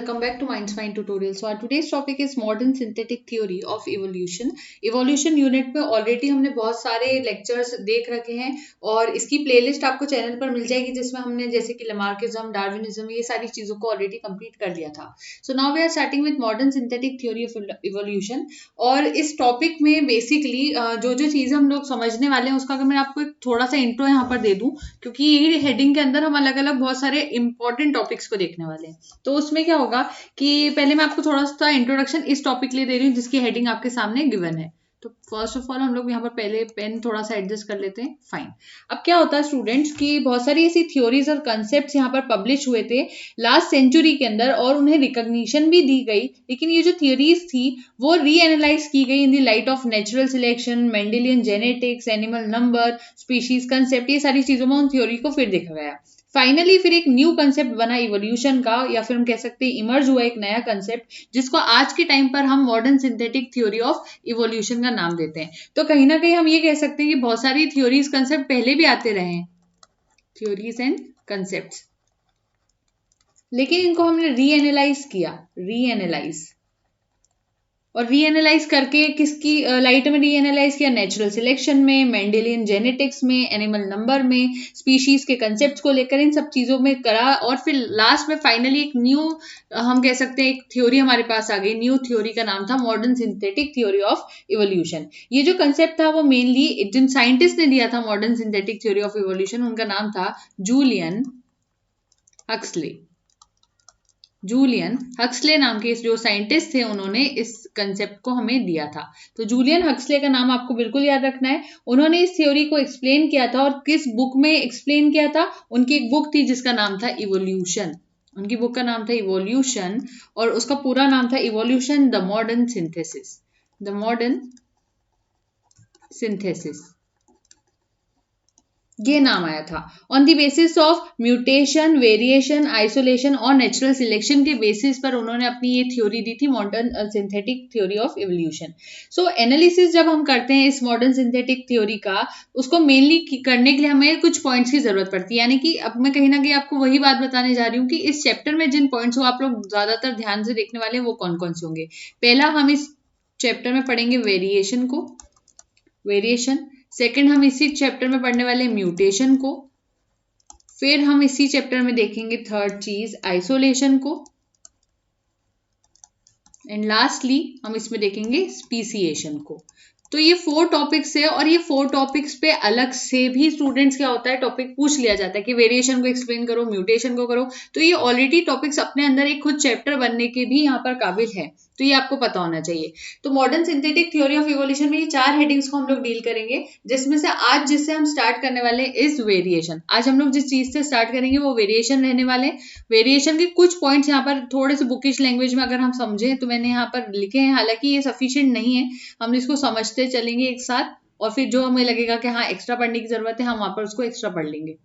Welcome back to Mind's Mind tutorial. So our today's topic is modern synthetic theory of evolution. Evolution unit में already हमने बहुत सारे lectures देख रखे हैं और इसकी प्लेलिस्ट आपको चैनल पर मिल जाएगी जिसमें हमने जैसे कि लमार्किज्म, डार्विनिज्म ये सारी चीजों को ऑलरेडी कंप्लीट कर लिया था. So now we are starting with modern synthetic theory of evolution. और इस टॉपिक में बेसिकली जो जो चीजें हम लोग समझने वाले हैं उसका अगर मैं आपको एक थोड़ा सा इंट्रो यहाँ पर दे दूं, क्योंकि ये हेडिंग के अंदर हम अलग अलग बहुत सारे इंपॉर्टेंट टॉपिक्स को देखने वाले हैं. तो उसमें क्या होगा कि पहले मैं आपको थोड़ा सा इंट्रोडक्शन इस टॉपिक के लिए दे रही हूँ जिसकी हेडिंग आपके सामने गिवन है. तो फर्स्ट ऑफ ऑल हम लोग यहाँ पर पहले पेन थोड़ा सा एडजस्ट कर लेते हैं. फाइन. अब क्या होता है स्टूडेंट्स कि बहुत सारी ऐसी थ्योरीज और कंसेप्ट्स यहाँ पर पब्लिश हुए थे लास्ट सेंचुरी के अंदर और उन्हें रिकॉग्निशन भी दी गई, लेकिन ये जो थ्योरीज थी वो रीएनालाइज की गई in the light of natural selection, Mendelian genetics, animal number, species concept, ये सारी चीजों में उन थ्योरी को फिर देखा गया. फाइनली फिर एक न्यू कंसेप्ट बना इवोल्यूशन का, या फिर हम कह सकते हैं इमर्ज हुआ एक नया कंसेप्ट जिसको आज के टाइम पर हम modern synthetic theory of evolution का नाम देते हैं. तो कहीं ना कहीं हम ये कह सकते हैं कि बहुत सारी थ्योरीज कंसेप्ट पहले भी आते रहे हैं, थ्योरीज एंड कंसेप्ट, लेकिन इनको हमने रीएनालाइज किया. रीएनालाइज और रीएनालाइज करके किसकी लाइट में रीएनालाइज किया? नेचुरल सिलेक्शन में, मेंडेलियन जेनेटिक्स में, एनिमल नंबर में, स्पीशीज के कंसेप्ट्स को लेकर इन सब चीजों में करा और फिर लास्ट में फाइनली एक न्यू हम कह सकते हैं एक थ्योरी हमारे पास आ गई. न्यू थ्योरी का नाम था modern synthetic theory of evolution. ये जो कंसेप्ट था वो मेनली जिन साइंटिस्ट ने दिया था modern synthetic theory of evolution, उनका नाम था जूलियन हक्सले. जूलियन हक्सले नाम के जो साइंटिस्ट थे उन्होंने इस कंसेप्ट को हमें दिया था. तो जूलियन हक्सले का नाम आपको बिल्कुल याद रखना है. उन्होंने इस थ्योरी को एक्सप्लेन किया था और किस बुक में एक्सप्लेन किया था? उनकी एक बुक थी जिसका नाम था इवोल्यूशन. उनकी बुक का नाम था इवोल्यूशन और उसका पूरा नाम था evolution the modern synthesis. The modern synthesis ये नाम आया था. On the basis of mutation, variation, isolation और नेचुरल सिलेक्शन के बेसिस पर उन्होंने अपनी ये थ्योरी दी थी modern synthetic theory of evolution. So analysis जब हम करते हैं इस मॉडर्न सिंथेटिक थ्योरी का, उसको मेनली करने के लिए हमें कुछ पॉइंट्स की जरूरत पड़ती है. यानी कि अब मैं कहीं ना कहीं आपको वही बात बताने जा रही हूँ कि इस चैप्टर में जिन पॉइंट्स को आप लोग ज्यादातर ध्यान से देखने वाले हैं वो कौन कौन से होंगे. पहला हम इस चैप्टर में पढ़ेंगे वेरिएशन को, वेरिएशन. सेकंड हम इसी चैप्टर में पढ़ने वाले म्यूटेशन को. फिर हम इसी चैप्टर में देखेंगे थर्ड चीज आइसोलेशन को. एंड लास्टली हम इसमें देखेंगे स्पीसिएशन को. तो ये 4 टॉपिक्स है और ये 4 टॉपिक्स पे अलग से भी स्टूडेंट्स क्या होता है टॉपिक पूछ लिया जाता है कि वेरिएशन को एक्सप्लेन करो, म्यूटेशन को करो. तो ये ऑलरेडी टॉपिक्स अपने अंदर एक खुद चैप्टर बनने के भी यहाँ पर काबिल है, तो ये आपको पता होना चाहिए. तो modern synthetic theory of evolution में ये 4 हेडिंग्स को हम लोग डील करेंगे, जिसमें से आज जिससे हम स्टार्ट करने वाले हैं इज वेरिएशन. आज हम लोग जिस चीज से स्टार्ट करेंगे वो वेरिएशन रहने वाले हैं. वेरिएशन के कुछ पॉइंट्स यहाँ पर थोड़े से बुकिश लैंग्वेज में अगर हम समझें तो मैंने यहाँ पर लिखे हैं, हालांकि ये सफिशिएंट नहीं है. हम इसको समझते चलेंगे एक साथ और फिर जो हमें लगेगा कि हाँ एक्स्ट्रा पढ़ने की जरूरत है हम वहां पर उसको एक्स्ट्रा पढ़ लेंगे.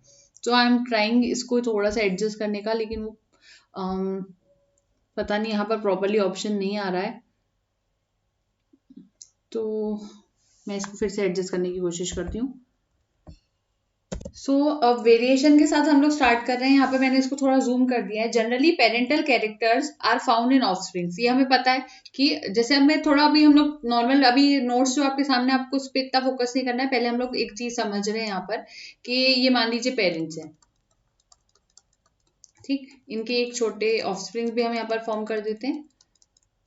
सो आई एम ट्राइंग इसको थोड़ा सा एडजस्ट करने का, लेकिन वो पता नहीं यहाँ पर प्रॉपरली ऑप्शन नहीं आ रहा है, तो मैं इसको फिर से एडजस्ट करने की कोशिश करती हूँ. सो अब वेरिएशन के साथ हम लोग स्टार्ट कर रहे हैं. यहाँ पे मैंने इसको थोड़ा जूम कर दिया है. Generally parental characters are found in offsprings. ये हमें पता है कि जैसे अब मैं थोड़ा अभी हम लोग नॉर्मल अभी नोट्स जो आपके सामने आपको उस पर इतना फोकस नहीं करना है. पहले हम लोग एक चीज समझ रहे हैं यहाँ पर कि ये मान लीजिए पेरेंट्स हैं, ठीक. इनके एक छोटे ऑफस्प्रिंग्स भी हम यहाँ पर फॉर्म कर देते हैं,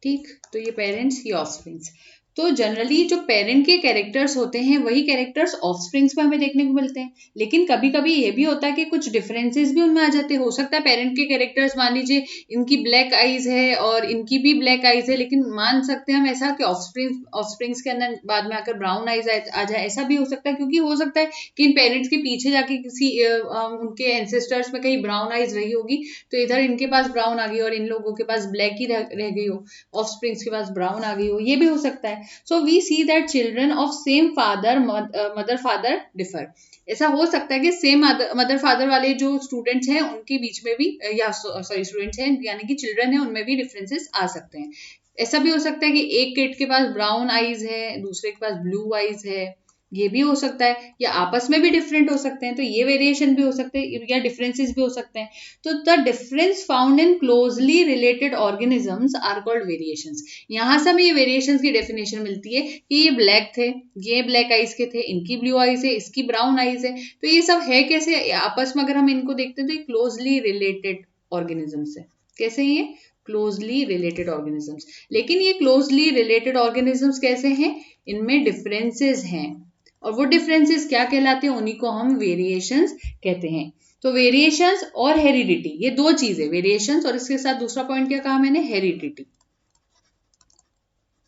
ठीक. तो ये पेरेंट्स, ये ऑफस्प्रिंग्स. तो जनरली जो पेरेंट के कैरेक्टर्स होते हैं वही कैरेक्टर्स ऑफस्प्रिंग्स में हमें देखने को मिलते हैं. लेकिन कभी कभी ये भी होता है कि कुछ डिफरेंसेस भी उनमें आ जाते हैं. हो सकता है पेरेंट के कैरेक्टर्स मान लीजिए इनकी ब्लैक आईज है और इनकी भी ब्लैक आईज है, लेकिन मान सकते हैं हम ऐसा कि ऑफस्प्रिंग्स के अंदर बाद में आकर ब्राउन आईज आ जाए. ऐसा भी हो सकता है, क्योंकि हो सकता है कि इन पेरेंट्स के पीछे जाके किसी उनके एंसेस्टर्स में कहीं ब्राउन आईज रही होगी, तो इधर इनके पास ब्राउन आ गई और इन लोगों के पास ब्लैक ही रह गई हो, ऑफस्प्रिंग्स के पास ब्राउन आ गई हो. ये भी हो सकता है. So we see that children of same father, mother father differ. ऐसा हो सकता है कि सेम मदर फादर वाले जो स्टूडेंट्स हैं उनके बीच में भी, या सॉरी स्टूडेंट्स हैं यानी कि चिल्ड्रन है, उनमें भी डिफरेंसेस आ सकते हैं. ऐसा भी हो सकता है कि एक किड के पास ब्राउन आईज है, दूसरे के पास ब्लू आईज है, ये भी हो सकता है, या आपस में भी डिफरेंट हो सकते हैं, तो ये वेरिएशन भी हो सकते हैं, या डिफरेंसेस भी हो सकते हैं। तो the difference found in closely related organisms are called variations. यहाँ से हमें ये वेरिएशंस की डेफिनेशन मिलती है कि ये ब्लैक थे, ये ब्लैक आइज के थे, इनकी ब्लू आइज है, इसकी ब्राउन आइज है। तो ये सब है कैसे आपस में, अगर हम इनको देखते हैं तो ये क्लोजली रिलेटेड ऑर्गेनिजम्स है। कैसे ये क्लोजली रिलेटेड ऑर्गेनिजम्स, लेकिन ये क्लोजली रिलेटेड ऑर्गेनिजम्स कैसे हैं, इनमें डिफरेंसेस हैं, और वो डिफरेंसेस क्या कहलाते हैं, उन्हीं को हम वेरिएशंस कहते हैं। तो वेरिएशंस और हेरिडिटी ये दो चीजें, वेरिएशंस और इसके साथ दूसरा पॉइंट क्या कहा मैंने, हेरिडिटी।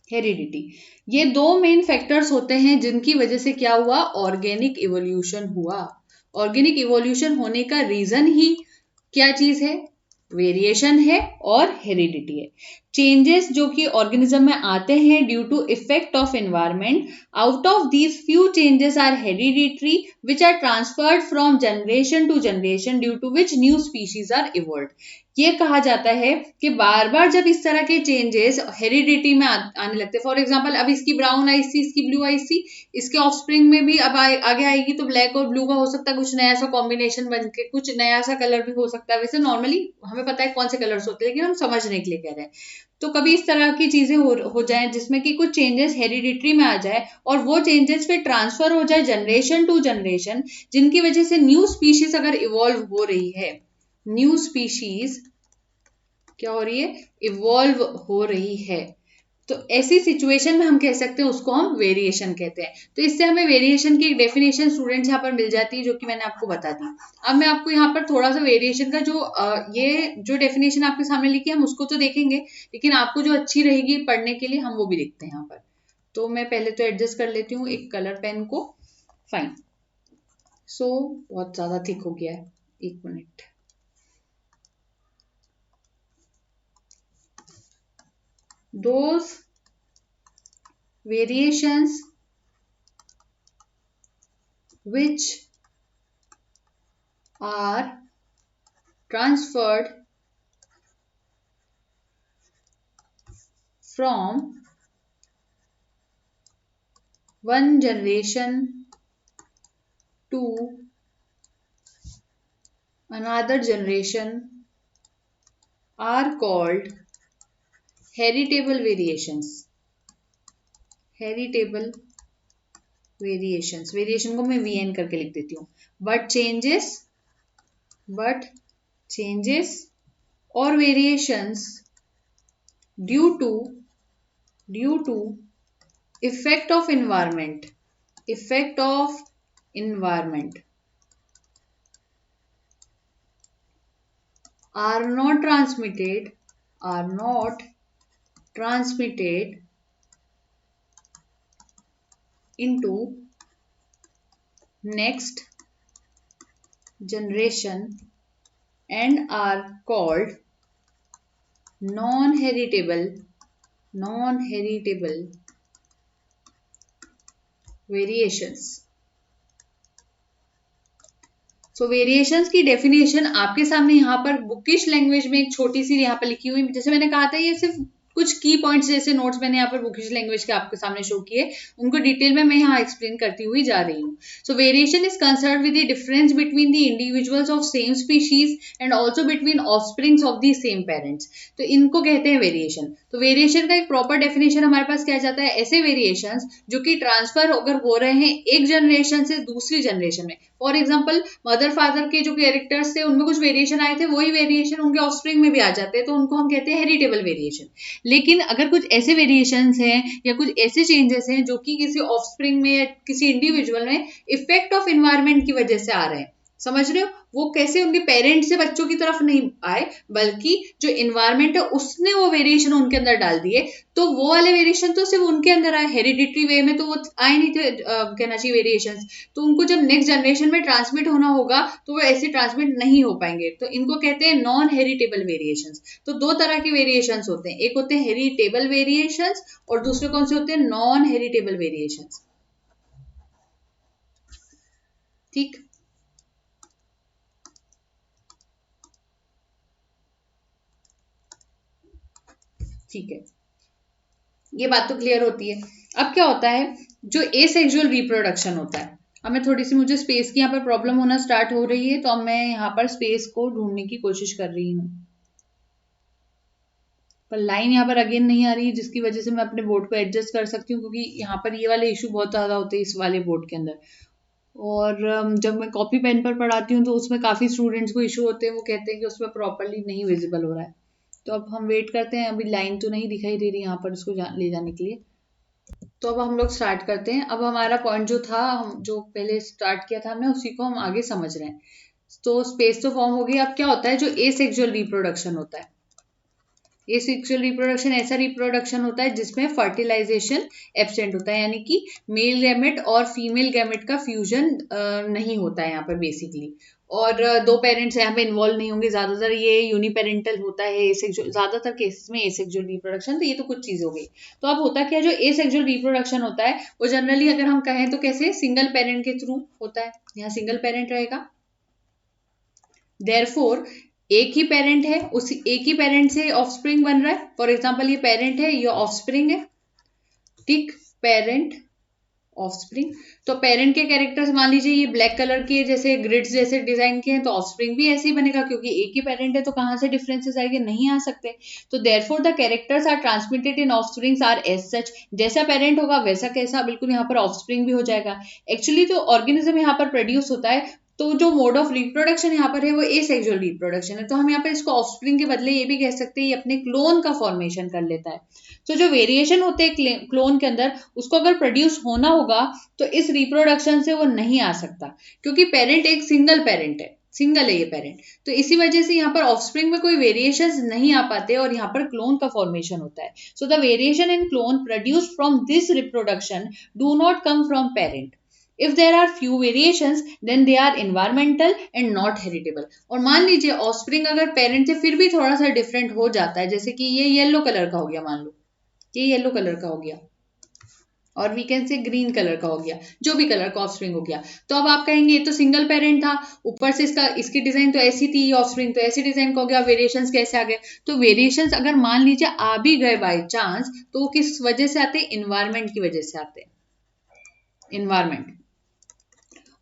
हेरिडिटी ये दो मेन फैक्टर्स होते हैं जिनकी वजह से क्या हुआ, ऑर्गेनिक इवोल्यूशन हुआ। ऑर्गेनिक इवोल्यूशन होने का रीजन ही क्या चीज है, वेरिएशन है और हेरिडिटी है। चेंजेस जो कि ऑर्गेनिज्म में आते हैं due to effect of environment, out of these few changes are hereditary which are transferred from generation to generation due to which new species are evolved. ये कहा जाता है कि बार बार जब इस तरह के चेंजेस हेरिडिटी में आने लगते हैं, फॉर एग्जांपल अब इसकी ब्राउन आइज थी, इसकी ब्लू आइज थी, इसके ऑफस्प्रिंग में भी अब आगे आएगी तो ब्लैक और ब्लू का हो सकता है कुछ नया सा कॉम्बिनेशन बन के, कुछ नया सा कलर भी हो सकता है। वैसे नॉर्मली हमें पता है कौन से कलर्स होते हैं, लेकिन हम समझने के लिए कह रहे हैं। तो कभी इस तरह की चीजें हो जाए जिसमें कि कुछ चेंजेस हेरिडिटरी में आ जाए और वो चेंजेस फिर ट्रांसफर हो जाए जनरेशन टू जनरेशन, जिनकी वजह से न्यू स्पीशीज अगर इवॉल्व हो रही है, न्यू स्पीशीज क्या हो रही है, इवॉल्व हो रही है, तो ऐसी सिचुएशन में हम कह सकते हैं उसको हम वेरिएशन कहते हैं। तो इससे हमें वेरिएशन की एक डेफिनेशन स्टूडेंट्स यहाँ पर मिल जाती है जो कि मैंने आपको बता दी। अब मैं आपको यहाँ पर थोड़ा सा वेरिएशन का ये जो डेफिनेशन आपके सामने लिखी है हम उसको तो देखेंगे, लेकिन आपको जो अच्छी रहेगी पढ़ने के लिए हम वो भी देखते हैं यहाँ पर। तो मैं पहले तो एडजस्ट कर लेती हूँ एक कलर पेन को। फाइन। सो बहुत ज्यादा थिक हो गया है, एक minute. Those variations which are transferred from one generation to another generation are called heritable variations. Heritable variations. Variation को मैं VN करके लिख देती हूँ. But changes or variations due to effect of environment are not transmitted into next generation and are called non-heritable variations. So variations की definition आपके सामने यहाँ पर बुकिश लैंग्वेज में एक छोटी सी यहाँ पर लिखी हुई, जैसे मैंने कहा था ये सिर्फ कुछ की पॉइंट्स जैसे नोट्स मैंने यहाँ पर बुकिश लैंग्वेज के आपके सामने शो किए, उनको डिटेल में मैं यहाँ एक्सप्लेन करती हुई जा रही हूँ। सो variation is concern with the difference between the individuals of same species and also between offsprings of the same parents, तो इनको कहते हैं वेरिएशन। तो वेरिएशन का एक प्रॉपर डेफिनेशन हमारे पास क्या जाता है, ऐसे वेरिएशंस जो कि ट्रांसफर अगर हो रहे हैं एक जनरेशन से दूसरी जनरेशन में, फॉर एग्जाम्पल मदर फादर के जो कैरेक्टर्स थे उनमें कुछ वेरिएशन आए थे, वही वेरिएशन उनके ऑफस्प्रिंग में भी आ जाते हैं, तो उनको हम कहते हैं हेरिटेबल वेरिएशन। लेकिन अगर कुछ ऐसे वेरिएशंस हैं या कुछ ऐसे चेंजेस हैं जो कि किसी ऑफस्प्रिंग में या किसी इंडिविजुअल में इफेक्ट ऑफ एनवायरनमेंट की वजह से आ रहे हैं, समझ रहे हो, वो कैसे उनके पेरेंट्स से बच्चों की तरफ नहीं आए, बल्कि जो इन्वायरमेंट है उसने वो वेरिएशन उनके अंदर डाल दिए, तो वो वाले वेरिएशन तो सिर्फ उनके अंदर आए, हेरिडिटरी वे में तो वो आए नहीं थे, कहना चाहिए वेरिएशंस, तो उनको जब नेक्स्ट जनरेशन में ट्रांसमिट होना होगा तो वो ऐसे ट्रांसमिट नहीं हो पाएंगे, तो इनको कहते हैं नॉन हेरिटेबल वेरिएशंस। तो दो तरह के वेरिएशंस होते हैं, एक होते हैं हेरिटेबल वेरिएशंस और दूसरे कौन से होते हैं, नॉन हेरिटेबल वेरिएशंस। ठीक, ठीक है। ये बात तो क्लियर होती है। अब क्या होता है, जो एसेक्सुअल रिप्रोडक्शन होता है, अब मैं थोड़ी सी, मुझे स्पेस की यहाँ पर प्रॉब्लम होना स्टार्ट हो रही है, तो अब मैं यहाँ पर स्पेस को ढूंढने की कोशिश कर रही हूँ, पर लाइन यहाँ पर अगेन नहीं आ रही है, जिसकी वजह से मैं अपने बोर्ड को एडजस्ट कर सकती हूँ, क्योंकि यहाँ पर ये वाले इशू बहुत ज़्यादा होते हैं इस वाले बोर्ड के अंदर। और जब मैं कॉपी पेन पर पढ़ाती हूँ तो उसमें काफ़ी स्टूडेंट्स को इशू होते हैं, वो कहते हैं कि उसमें प्रॉपरली नहीं विजिबल हो रहा है। तो अब हम वेट करते हैं, अभी लाइन तो नहीं दिखाई दे रही यहाँ पर उसको ले जाने के लिए। तो अब हम लोग स्टार्ट करते हैं। अब हमारा पॉइंट जो था, हम जो पहले स्टार्ट किया था हमने, उसी को हम आगे समझ रहे हैं। तो स्पेस तो फॉर्म हो गई। अब क्या होता है, जो एसेक्सुअल रिप्रोडक्शन होता है, एसेक्सुअल रिप्रोडक्शन ऐसा रिप्रोडक्शन होता है जिसमें फर्टिलाइजेशन एब्सेंट होता है, यानी कि मेल गैमेट और फीमेल गैमेट का फ्यूजन नहीं होता है यहाँ पर बेसिकली। और दो पेरेंट्स यहाँ पे इन्वॉल्व नहीं होंगे, ज्यादातर ये यूनिपेरेंटल होता है एसेक्सुअल, ज्यादातर केसेस में एसेक्सुअल रिप्रोडक्शन। तो ये तो कुछ चीज हो गई। तो अब होता क्या, जो एसेक्सुअल रिप्रोडक्शन होता है वो जनरली अगर हम कहें तो कैसे, सिंगल पेरेंट के थ्रू होता है। यहाँ सिंगल पेरेंट रहेगा, देयरफॉर एक ही पेरेंट है, उसी एक ही पेरेंट से ऑफस्प्रिंग बन रहा है। फॉर एग्जाम्पल ये पेरेंट है, ये ऑफस्प्रिंग है, ठीक, पेरेंट ऑफस्प्रिंग। तो पेरेंट के कैरेक्टर्स मान लीजिए ये ब्लैक कलर के जैसे ग्रिड्स जैसे डिजाइन के हैं, तो ऑफस्प्रिंग भी ऐसे ही बनेगा, क्योंकि एक ही पेरेंट है तो कहाँ से डिफरेंसेस आएंगे, नहीं आ सकते। तो therefore the characters are transmitted in offsprings are as such, जैसा पेरेंट होगा वैसा कैसा बिल्कुल यहाँ पर ऑफस्प्रिंग भी हो जाएगा। एक्चुअली जो ऑर्गेनिज्म यहाँ पर प्रोड्यूस होता है, तो जो मोड ऑफ रिप्रोडक्शन यहाँ पर है वो एसेक्सुअल रिप्रोडक्शन है। तो हम यहाँ पर इसको ऑफस्प्रिंग के बदले ये भी कह सकते हैं ये अपने क्लोन का फॉर्मेशन कर लेता है। तो जो वेरिएशन होते हैं क्लोन के अंदर, उसको अगर प्रोड्यूस होना होगा तो इस रिप्रोडक्शन से वो नहीं आ सकता, क्योंकि पेरेंट एक सिंगल पेरेंट है, सिंगल है ये पेरेंट। तो इसी वजह से यहाँ पर ऑफस्प्रिंग में कोई वेरिएशंस नहीं आ पाते और यहाँ पर क्लोन का फॉर्मेशन होता है। So the variation in clone produce from this reproduction do not come from parent. If there are few variations, then they are environmental and not heritable. और मान लीजिए ऑफस्प्रिंग अगर पेरेंट से फिर भी थोड़ा सा डिफरेंट हो जाता है, जैसे कि ये येलो कलर का हो गया, मान लो ये येलो कलर का हो गया, और we can say green colour का हो गया, जो भी कलर का ऑफस्प्रिंग हो गया, तो अब आप कहेंगे ये तो सिंगल पेरेंट था, ऊपर से इसकी डिजाइन तो ऐसी थी, ऑफस्प्रिंग तो ऐसी डिजाइन का हो गया, वेरिएशंस कैसे आ गए। तो वेरिएशंस अगर मान लीजिए आ भी गए बाय चांस, तो वो किस वजह से आते हैं, इन्वायरमेंट की वजह से आते हैं, इन्वायरमेंट।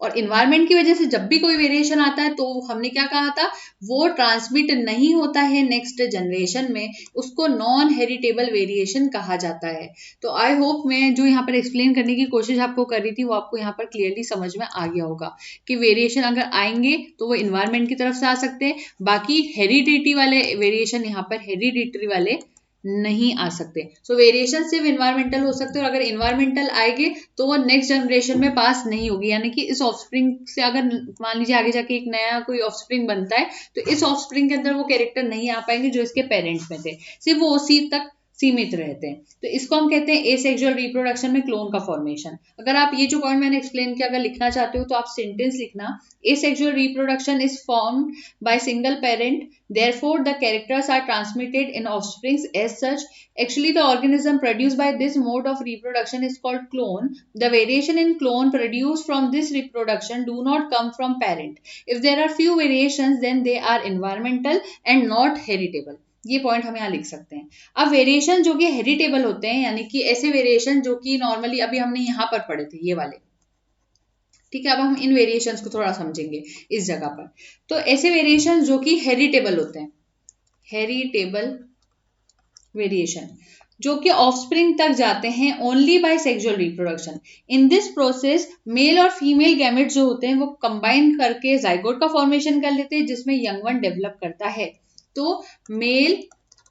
और इन्वायरमेंट की वजह से जब भी कोई वेरिएशन आता है, तो हमने क्या कहा था, वो ट्रांसमिट नहीं होता है नेक्स्ट जनरेशन में, उसको नॉन हेरिटेबल वेरिएशन कहा जाता है। तो आई होप मैं जो यहाँ पर एक्सप्लेन करने की कोशिश आपको कर रही थी वो आपको यहाँ पर क्लियरली समझ में आ गया होगा कि वेरिएशन अगर आएंगे तो वो इन्वायरमेंट की तरफ से आ सकते हैं, बाकी हेरिडिटी वाले वेरिएशन यहाँ पर हेरिडिटरी वाले नहीं आ सकते। सो वेरिएशन सिर्फ इन्वायरमेंटल हो सकते हैं, और अगर इन्वायरमेंटल आएंगे तो वो नेक्स्ट जनरेशन में पास नहीं होगी, यानी कि इस ऑफस्प्रिंग से अगर मान लीजिए आगे जाके एक नया कोई ऑफस्प्रिंग बनता है, तो इस ऑफस्प्रिंग के अंदर वो कैरेक्टर नहीं आ पाएंगे जो इसके पेरेंट्स में थे, सिर्फ वो उसी तक सीमित रहते हैं। तो इसको हम कहते हैं एसेक्सुअल रिप्रोडक्शन में क्लोन का फॉर्मेशन। अगर आप ये जो पॉइंट मैंने एक्सप्लेन किया अगर लिखना चाहते हो तो आप सेंटेंस लिखना, asexual reproduction is formed by single parent, therefore the characters are transmitted in offsprings as such. Actually the organism produced by this mode of reproduction is called clone. The variation in clone produced from this reproduction do not come from parent. If there are few variations then they are environmental and not heritable. ये point हम यहाँ लिख सकते हैं। अब variation जो कि heritable होते हैं, यानी कि ऐसे वेरिएशन जो कि नॉर्मली अभी हमने यहाँ पर पढ़े थे ये वाले, ठीक है, अब हम इन वेरिएशंस को थोड़ा समझेंगे इस जगह पर। तो ऐसे वेरिएशन जो कि हेरिटेबल होते हैं, हेरिटेबल वेरिएशन जो कि ऑफस्प्रिंग तक जाते हैं only by sexual reproduction. In this process male और फीमेल गैमेट जो होते हैं वो कंबाइन करके जाइगोट का फॉर्मेशन कर लेते हैं, जिसमें यंग वन डेवलप करता है। तो मेल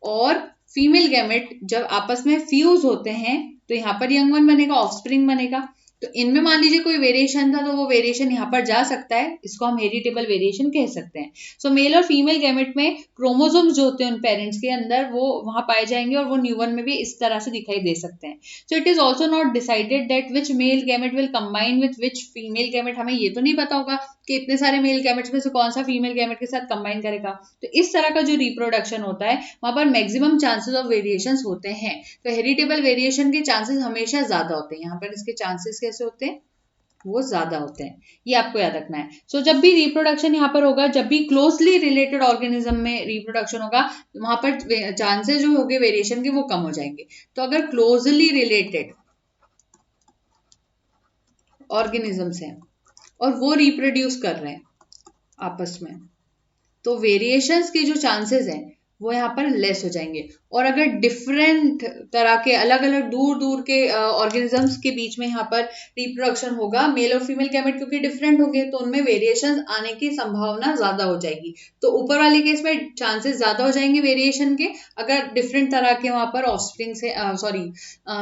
और फीमेल गैमेट जब आपस में फ्यूज होते हैं तो यहाँ पर यंग वन बनेगा, ऑफस्प्रिंग बनेगा। तो इनमें मान लीजिए कोई वेरिएशन था तो वो वेरिएशन यहाँ पर जा सकता है, इसको हम हेरिटेबल वेरिएशन कह सकते हैं। सो मेल और फीमेल गैमेट में क्रोमोसोम्स जो होते हैं उन पेरेंट्स के अंदर वो वहां पाए जाएंगे और वो न्यूबॉर्न में भी इस तरह से दिखाई दे सकते हैं। So it is also not decided that which male gamete will combine with which female gamete. हमें ये तो नहीं पता होगा कि इतने सारे मेल गैमेट्स में से कौन सा फीमेल गैमेट के साथ कंबाइन करेगा। तो इस तरह का जो रिप्रोडक्शन होता है वहां पर मैक्सिमम चांसेस ऑफ वेरिएशंस होते हैं। तो हेरिटेबल वेरिएशन के चांसेस हमेशा ज्यादा होते हैं। यहाँ पर इसके चांसेस कैसे होते हैं, वो ज्यादा होते हैं, ये आपको याद रखना है। सो जब भी रिप्रोडक्शन यहाँ पर होगा, जब भी क्लोजली रिलेटेड ऑर्गेनिज्म में रिप्रोडक्शन होगा, वहां पर चांसेस जो होंगे वेरिएशन के वो कम हो जाएंगे। तो अगर क्लोजली रिलेटेड ऑर्गेनिजम्स हैं और वो रिप्रोड्यूस कर रहे हैं आपस में, तो वेरिएशंस के जो चांसेस हैं वो यहाँ पर लेस हो जाएंगे। और अगर डिफरेंट तरह के अलग अलग दूर दूर के ऑर्गेनिजम्स के बीच में यहाँ पर रिप्रोडक्शन होगा, मेल और फीमेल गैमेट क्योंकि डिफरेंट होंगे, तो उनमें वेरिएशन आने की संभावना ज्यादा हो जाएगी। तो ऊपर वाले केस में चांसेस ज्यादा हो जाएंगे वेरिएशन के, अगर डिफरेंट तरह के वहां पर ऑफस्प्रिंग से सॉरी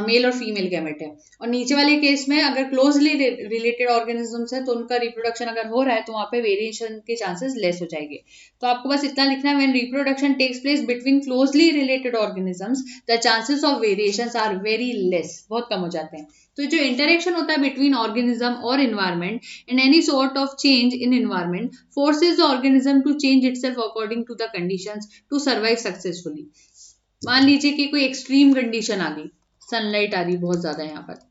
मेल और फीमेल गैमेट है। और नीचे वाले केस में अगर क्लोजली रिलेटेड ऑर्गेनिजम्स है तो उनका रिप्रोडक्शन अगर हो रहा है तो वहां पे वेरिएशन के चांसेस लेस हो जाएंगे। तो आपको बस इतना लिखना है, when reproduction takes place between closely related organisms the chances of variations are very less, बहुत कम हो जाते हैं। तो जो इंटरेक्शन होता है बिटवीन ऑर्गेनिज्म और environment and any sort of change in environment forces the organism to change itself according to the conditions to survive successfully. मान लीजिए कि कोई एक्सट्रीम कंडीशन आ गई, सनलाइट आ रही बहुत ज्यादा यहाँ पर,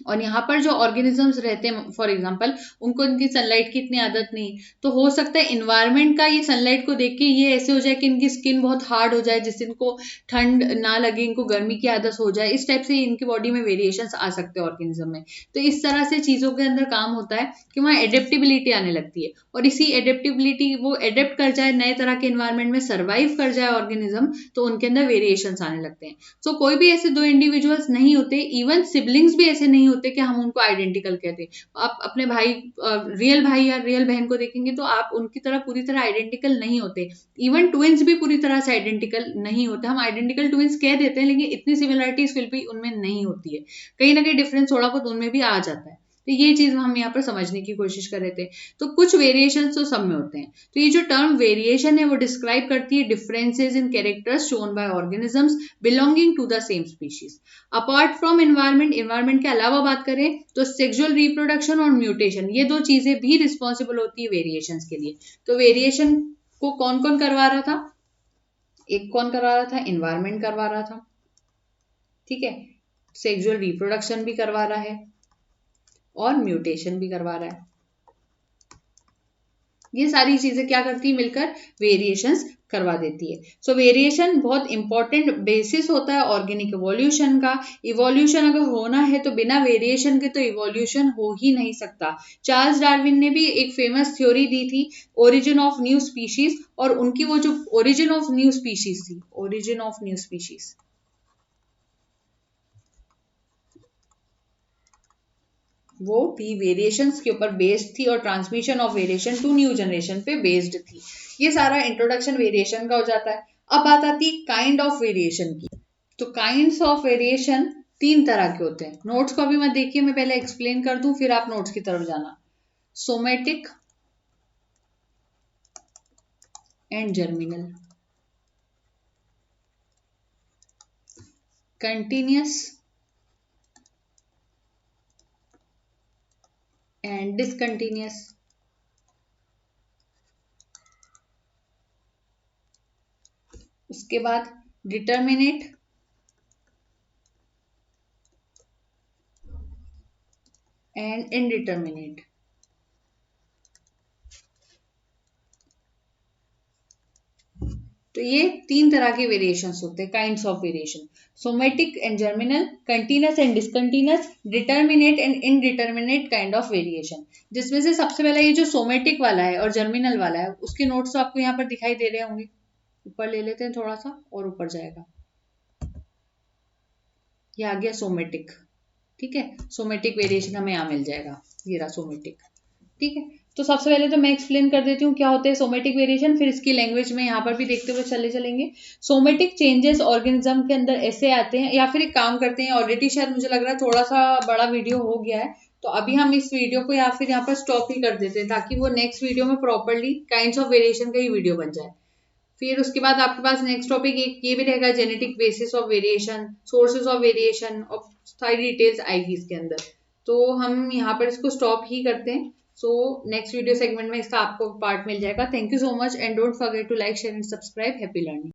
और यहाँ पर जो ऑर्गेनिजम्स रहते हैं फॉर एग्जांपल, उनको इनकी सनलाइट की इतनी आदत नहीं, तो हो सकता है इन्वायरमेंट का ये सनलाइट को देख के ये ऐसे हो जाए कि इनकी स्किन बहुत हार्ड हो जाए, जिससे इनको ठंड ना लगे, इनको गर्मी की आदत हो जाए। इस टाइप से इनकी बॉडी में वेरिएशंस आ सकते हैं ऑर्गेनिज्म में। तो इस तरह से चीजों के अंदर काम होता है कि वहाँ एडेप्टेबिलिटी आने लगती है, और इसी एडेप्टेबिलिटी वो एडेप्ट कर जाए, नए तरह के इन्वायरमेंट में सर्वाइव कर जाए ऑर्गेनिज्म, तो उनके अंदर वेरिएशंस आने लगते हैं। सो कोई भी ऐसे दो इंडिविजुअल्स नहीं होते, इवन सिबलिंग्स भी ऐसे नहीं होते कि हम उनको आइडेंटिकल कहते हैं। आप अपने भाई, रियल भाई या रियल बहन को देखेंगे तो आप उनकी तरह पूरी तरह आइडेंटिकल नहीं होते। इवन ट्विंस भी पूरी तरह से आइडेंटिकल नहीं होते। हम आइडेंटिकल ट्विंस कह देते हैं, लेकिन इतनी सिमिलरिटीज फिर भी उनमें नहीं होती है, कहीं ना कहीं डिफरेंस थोड़ा बहुत उनमें भी आ जाता है। तो ये चीज हम यहाँ पर समझने की कोशिश कर रहे थे। तो कुछ वेरिएशन तो सब में होते हैं। तो ये जो टर्म वेरिएशन है वो डिस्क्राइब करती है differences in characters shown by organisms belonging to the same species. Apart from environment, environment के अलावा बात करें तो सेक्सुअल रिप्रोडक्शन और म्यूटेशन, ये दो चीजें भी रिस्पॉन्सिबल होती है वेरिएशन के लिए। तो वेरिएशन को कौन कौन करवा रहा था? एक कौन करवा रहा था? एनवायरमेंट करवा रहा था, ठीक है। सेक्सुअल रिप्रोडक्शन भी करवा रहा है और म्यूटेशन भी करवा रहा है। ये सारी चीजें क्या करती है? मिलकर वेरिएशंस करवा देती है। सो वेरिएशन बहुत इंपॉर्टेंट बेसिस होता है ऑर्गेनिक इवोल्यूशन का। इवोल्यूशन अगर होना है तो बिना वेरिएशन के तो इवोल्यूशन हो ही नहीं सकता। चार्ल्स डार्विन ने भी एक फेमस थ्योरी दी थी, ओरिजिन ऑफ न्यू स्पीशीज, और उनकी वो जो ओरिजिन ऑफ न्यू स्पीशीज थी, ओरिजिन ऑफ न्यू स्पीशीज, वो भी वेरिएशंस के ऊपर बेस्ड थी और transmission of variation to new generation पे बेस्ड थी। ये सारा इंट्रोडक्शन वेरिएशन का हो जाता है। अब बात आती है काइंड ऑफ वेरिएशन की। तो काइंड्स ऑफ वेरिएशन तीन तरह के होते हैं। नोट्स को अभी मत देखिए, मैं पहले एक्सप्लेन कर दूं फिर आप नोट्स की तरफ जाना। Somatic and germinal, continuous and discontinuous, उसके बाद डिटर्मिनेट एंड इनडिटर्मिनेट। तो ये तीन तरह के वेरिएशंस होते हैं, kinds of variation. Somatic and germinal, continuous and discontinuous, determinate and indeterminate kind of variation. जिसमें से सबसे पहला ये जो सोमेटिक वाला है और जर्मिनल वाला है, उसके नोट्स तो आपको यहाँ पर दिखाई दे रहे होंगे। ऊपर ले लेते हैं थोड़ा सा और ऊपर जाएगा, ये आ गया सोमेटिक, ठीक है। सोमेटिक वेरिएशन हमें यहाँ मिल जाएगा, ये रहा सोमेटिक, ठीक है। तो सबसे पहले तो मैं एक्सप्लेन कर देती हूँ क्या होते हैं सोमेटिक वेरिएशन, फिर इसकी लैंग्वेज में यहाँ पर भी देखते हुए चलेंगे। सोमेटिक चेंजेस ऑर्गेनिज्म के अंदर ऐसे आते हैं, या फिर एक काम करते हैं, ऑलरेडी शायद मुझे लग रहा है थोड़ा सा बड़ा वीडियो हो गया है, तो अभी हम इस वीडियो को या फिर यहाँ पर स्टॉप ही कर देते हैं, ताकि वो नेक्स्ट वीडियो में प्रॉपरली काइंड्स ऑफ वेरिएशन का ही वीडियो बन जाए। फिर उसके बाद आपके पास नेक्स्ट टॉपिक एक ये भी रहेगा, genetic basis of variation, sources of variation, और सारी डिटेल्स आएगी इसके अंदर। तो हम यहाँ पर इसको स्टॉप ही करते हैं। सो नेक्स्ट वीडियो सेगमेंट में इसका आपको पार्ट मिल जाएगा। Thank you so much and don't forget to like, share and subscribe. Happy learning.